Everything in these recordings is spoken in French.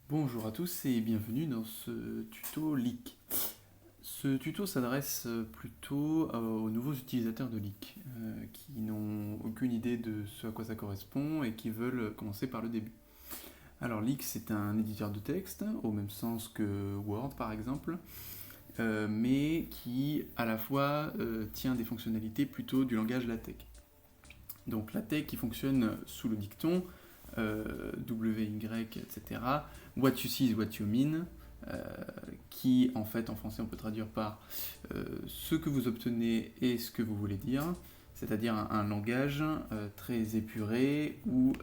Bonjour à tous et bienvenue dans ce tuto Leak. Ce tuto s'adresse plutôt aux nouveaux utilisateurs de Leak, qui n'ont aucune idée de ce à quoi ça correspond et qui veulent commencer par le début. Alors Leak, c'est un éditeur de texte, au même sens que Word par exemple, mais qui à la fois tient des fonctionnalités plutôt du langage LaTeX. Donc LaTeX qui fonctionne sous le dicton WY, etc. What you see is what you mean, qui en fait en français on peut traduire par ce que vous obtenez et ce que vous voulez dire, c'est-à-dire un langage très épuré où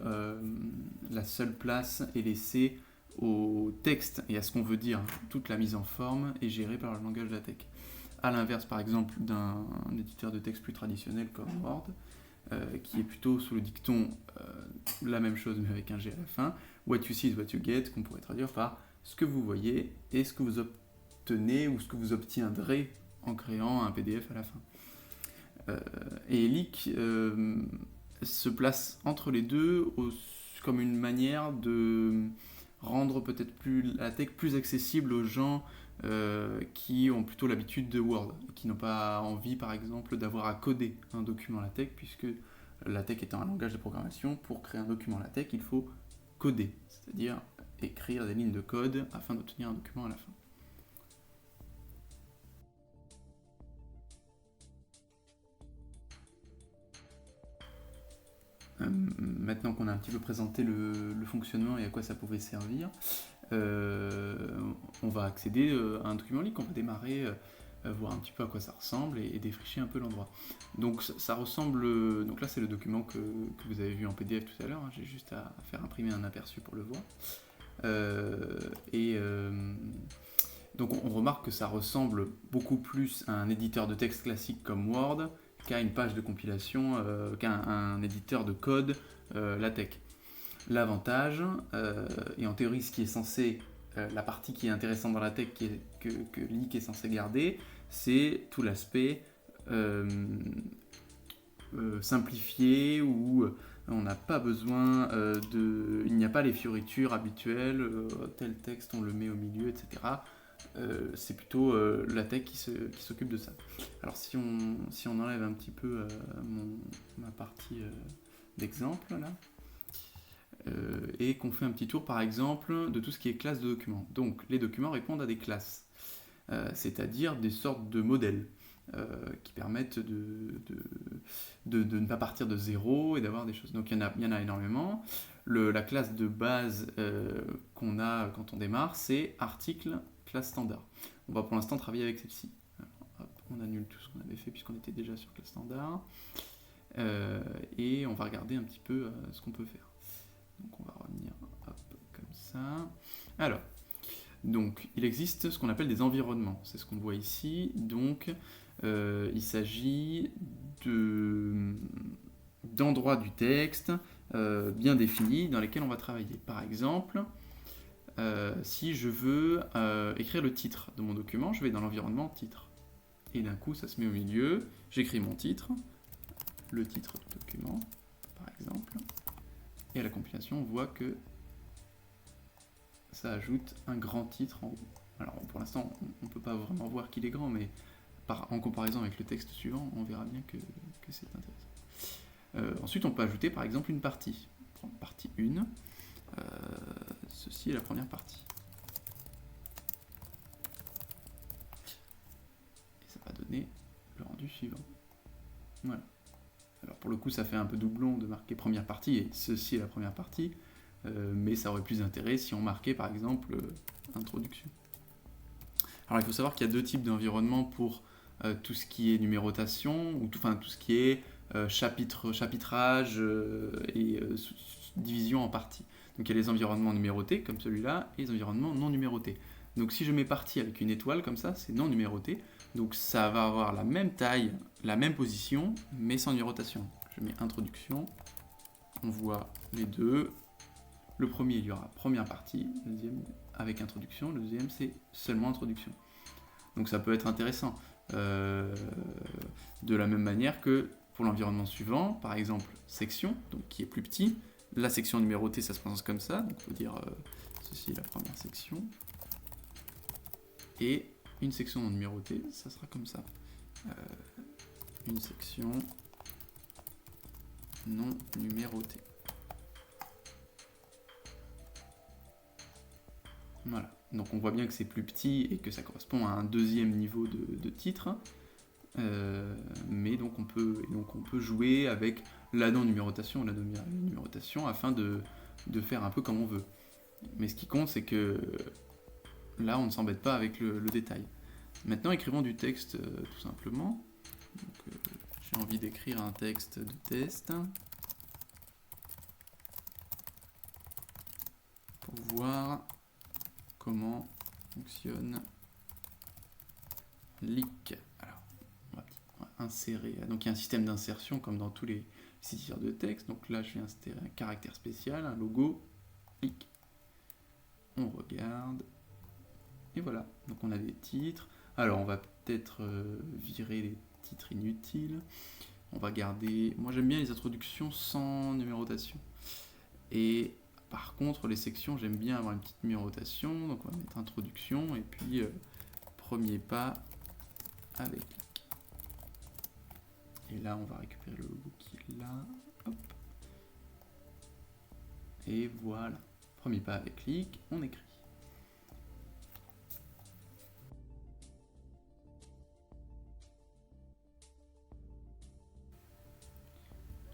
la seule place est laissée au texte et à ce qu'on veut dire. Toute la mise en forme est gérée par le langage LaTeX. A l'inverse par exemple d'un éditeur de texte plus traditionnel comme Word, qui est plutôt sous le dicton la même chose mais avec un G à la fin, what you see is what you get, qu'on pourrait traduire par ce que vous voyez et ce que vous obtenez ou ce que vous obtiendrez en créant un PDF à la fin. Et Leak se place entre les deux comme une manière de rendre peut-être la tech plus accessible aux gens qui ont plutôt l'habitude de Word, qui n'ont pas envie par exemple d'avoir à coder un document LaTeX, puisque LaTeX étant un langage de programmation, pour créer un document LaTeX, il faut coder, c'est-à-dire écrire des lignes de code afin d'obtenir un document à la fin. Maintenant qu'on a un petit peu présenté le fonctionnement et à quoi ça pouvait servir, on va accéder à un document Leak, on va démarrer, voir un petit peu à quoi ça ressemble et défricher un peu l'endroit. Donc ça ressemble, donc là c'est le document que vous avez vu en PDF tout à l'heure, hein, j'ai juste à faire imprimer un aperçu pour le voir. Donc on remarque que ça ressemble beaucoup plus à un éditeur de texte classique comme Word qu'à une page de compilation, qu'à un éditeur de code LaTeX. L'avantage, et en théorie ce qui est censé, la partie qui est intéressante dans LaTeX que Leak est censé garder, c'est tout l'aspect simplifié où on n'a pas besoin il n'y a pas les fioritures habituelles, tel texte on le met au milieu, etc. C'est plutôt LaTeX qui s'occupe de ça. Alors si on enlève un petit peu ma partie d'exemple là, et qu'on fait un petit tour par exemple de tout ce qui est classe de documents. Donc les documents répondent à des classes, c'est-à-dire des sortes de modèles qui permettent de ne pas partir de zéro et d'avoir des choses. Donc il y en a énormément. La classe de base qu'on a quand on démarre, c'est article classe standard. On va pour l'instant travailler avec celle-ci. On annule tout ce qu'on avait fait puisqu'on était déjà sur classe standard. Et on va regarder un petit peu ce qu'on peut faire. Donc on va revenir comme ça. Alors, donc il existe ce qu'on appelle des environnements. C'est ce qu'on voit ici. Donc il s'agit d'endroits du texte bien définis dans lesquels on va travailler. Par exemple, si je veux écrire le titre de mon document, je vais dans l'environnement titre. Et d'un coup, ça se met au milieu. J'écris mon titre, le titre du document, par exemple. Et à la compilation, on voit que ça ajoute un grand titre en haut. Alors pour l'instant, on ne peut pas vraiment voir qu'il est grand, mais en comparaison avec le texte suivant, on verra bien que c'est intéressant. Ensuite, on peut ajouter par exemple une partie. Partie 1, ceci est la première partie. Et ça va donner le rendu suivant. Voilà. Alors pour le coup, ça fait un peu doublon de marquer première partie, et ceci est la première partie, mais ça aurait plus d'intérêt si on marquait par exemple introduction. Alors il faut savoir qu'il y a deux types d'environnements pour tout ce qui est numérotation, ou tout ce qui est chapitrage et division en parties. Donc il y a les environnements numérotés comme celui-là et les environnements non numérotés. Donc si je mets partie avec une étoile comme ça, c'est non numéroté. Donc ça va avoir la même taille, la même position, mais sans numérotation. Je mets introduction, on voit les deux. Le premier, il y aura première partie, le deuxième avec introduction, le deuxième c'est seulement introduction. Donc ça peut être intéressant. De la même manière que pour l'environnement suivant, par exemple section, donc qui est plus petit, la section numérotée ça se présente comme ça, donc on peut dire ceci est la première section. Et une section non numérotée, ça sera comme ça. Une section non numérotée. Voilà, donc on voit bien que c'est plus petit et que ça correspond à un deuxième niveau de titre. Mais donc on peut jouer avec la non-numérotation ou la non-numérotation afin de faire un peu comme on veut. Mais ce qui compte, c'est que là, on ne s'embête pas avec le détail. Maintenant, écrivons du texte tout simplement. J'ai envie d'écrire un texte de test pour voir comment fonctionne leak. Alors, on va insérer. Donc, il y a un système d'insertion comme dans tous les éditeurs de texte. Donc là, je vais insérer un caractère spécial, un logo leak. On regarde. Et voilà. Donc, on a des titres. Alors, on va peut-être virer les titres inutiles. On va garder... Moi, j'aime bien les introductions sans numérotation. Et par contre, les sections, j'aime bien avoir une petite numérotation. Donc, on va mettre introduction et puis premier pas avec clic. Et là, on va récupérer le logo qui est là. Hop. Et voilà. Premier pas avec clic, on écrit.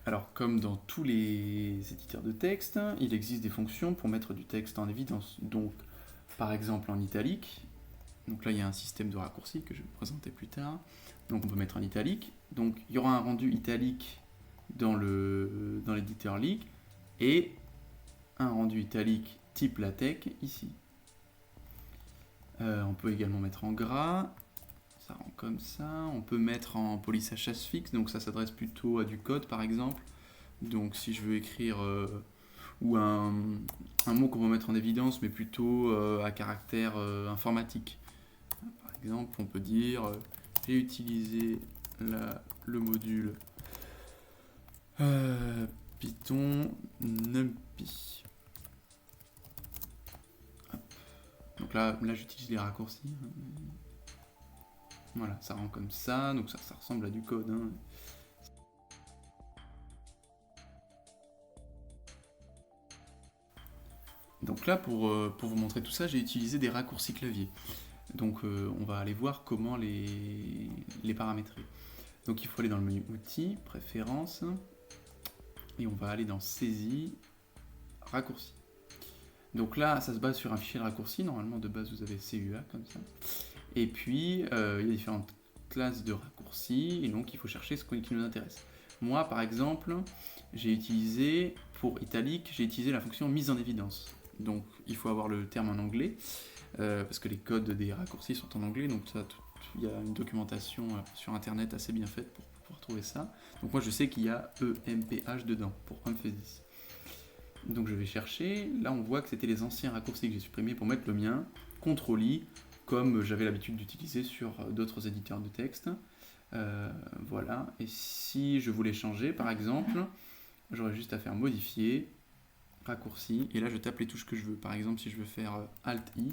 Alors, comme dans tous les éditeurs de texte, il existe des fonctions pour mettre du texte en évidence. Donc, par exemple en italique. Donc là, il y a un système de raccourcis que je vais vous présenter plus tard. Donc, on peut mettre en italique. Donc, il y aura un rendu italique dans l'éditeur leak et un rendu italique type LaTeX ici. On peut également mettre en gras. Ça rend comme ça. On peut mettre en polissage chasse fixe, donc ça s'adresse plutôt à du code par exemple. Donc si je veux écrire ou un mot qu'on va mettre en évidence, mais plutôt à caractère informatique. Par exemple, on peut dire j'ai utilisé le module Python NumPy. Hop. Donc là j'utilise les raccourcis. Voilà, ça rend comme ça, donc ça ressemble à du code. Hein. Donc là, pour vous montrer tout ça, j'ai utilisé des raccourcis clavier. Donc on va aller voir comment les paramétrer. Donc il faut aller dans le menu Outils, Préférences, et on va aller dans Saisie, Raccourcis. Donc là, ça se base sur un fichier de raccourcis. Normalement, de base, vous avez CUA comme ça. Et puis, il y a différentes classes de raccourcis, et donc il faut chercher ce qui nous intéresse. Moi, par exemple, j'ai utilisé, pour italique, j'ai utilisé la fonction mise en évidence. Donc, il faut avoir le terme en anglais, parce que les codes des raccourcis sont en anglais, donc il y a une documentation sur Internet assez bien faite pour pouvoir trouver ça. Donc moi, je sais qu'il y a EMPH dedans, pour emphasis. Donc je vais chercher, là on voit que c'était les anciens raccourcis que j'ai supprimés pour mettre le mien, CTRL-I, comme j'avais l'habitude d'utiliser sur d'autres éditeurs de texte. Voilà, et si je voulais changer, par exemple, j'aurais juste à faire modifier, raccourci, et là je tape les touches que je veux. Par exemple, si je veux faire Alt-I,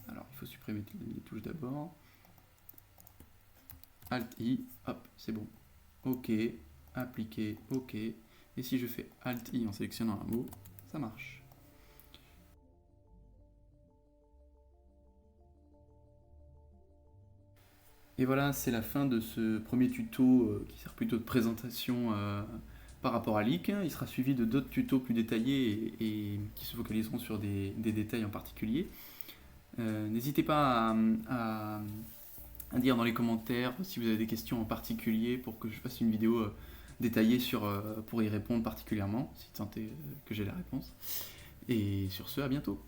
alors il faut supprimer les touches d'abord. Alt-I, hop, c'est bon. OK, appliquer, OK. Et si je fais Alt-I en sélectionnant un mot, ça marche. Et voilà, c'est la fin de ce premier tuto qui sert plutôt de présentation par rapport à leak. Il sera suivi de d'autres tutos plus détaillés et qui se focaliseront sur des détails en particulier. N'hésitez pas à dire dans les commentaires si vous avez des questions en particulier pour que je fasse une vidéo détaillée pour y répondre particulièrement, si tant est que j'ai la réponse. Et sur ce, à bientôt.